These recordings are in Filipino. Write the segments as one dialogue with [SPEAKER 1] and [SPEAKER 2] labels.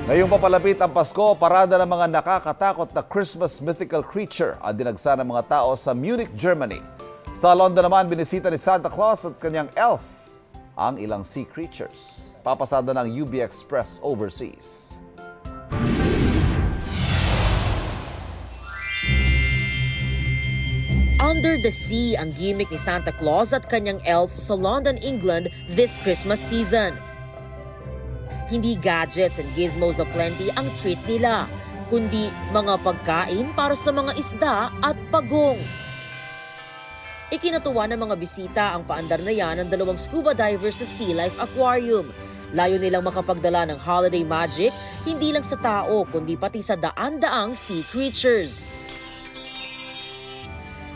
[SPEAKER 1] Ngayong papalapit ang Pasko, parada ng mga nakakatakot na Christmas mythical creature ang dinagsa ng mga tao sa Munich, Germany. Sa London naman, binisita ni Santa Claus at kanyang elf ang ilang sea creatures. Papasada ng UB Express overseas.
[SPEAKER 2] Under the sea ang gimmick ni Santa Claus at kanyang elf sa London, England this Christmas season. Hindi gadgets and gizmos aplenty ang treat nila, kundi mga pagkain para sa mga isda at pagong. Ikinatuwa ng mga bisita ang paandar na yan ng dalawang scuba divers sa Sea Life Aquarium. Layo nilang makapagdala ng holiday magic, hindi lang sa tao kundi pati sa daan-daang sea creatures.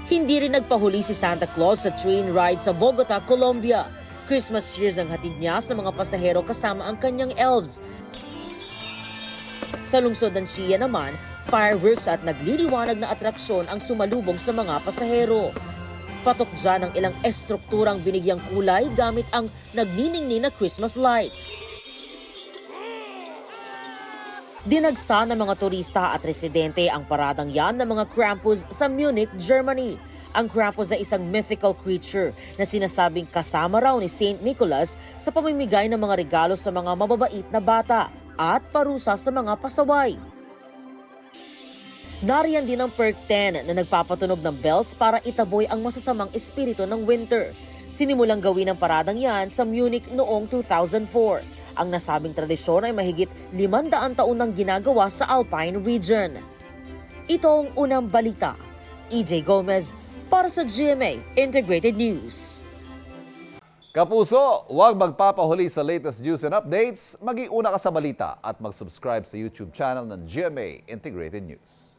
[SPEAKER 2] Hindi rin nagpahuli si Santa Claus sa train ride sa Bogota, Colombia. Christmas cheers ang hatid niya sa mga pasahero kasama ang kanyang elves. Sa lungsod ng Chia naman, fireworks at nagliliwanag na atraksyon ang sumalubong sa mga pasahero. Patok dyan ang ilang estrukturang binigyang kulay gamit ang nagniningning na Christmas lights. Dinagsa ng mga turista at residente ang paradang yan ng mga Krampus sa Munich, Germany. Ang Krampus ay isang mythical creature na sinasabing kasama raw ni Saint Nicholas sa pamimigay ng mga regalo sa mga mababait na bata at parusa sa mga pasaway. Nariyan din ang Perk 10 na nagpapatunog ng bells para itaboy ang masasamang espiritu ng winter. Sinimulang gawin ang paradang yan sa Munich noong 2004. Ang nasabing tradisyon ay mahigit 500 taon nang ginagawa sa Alpine region. Ito ang unang balita. EJ Gomez para sa GMA Integrated News.
[SPEAKER 1] Kapuso, huwag magpapahuli sa latest news and updates. Mag-iuna ka sa balita at mag-subscribe sa YouTube channel ng GMA Integrated News.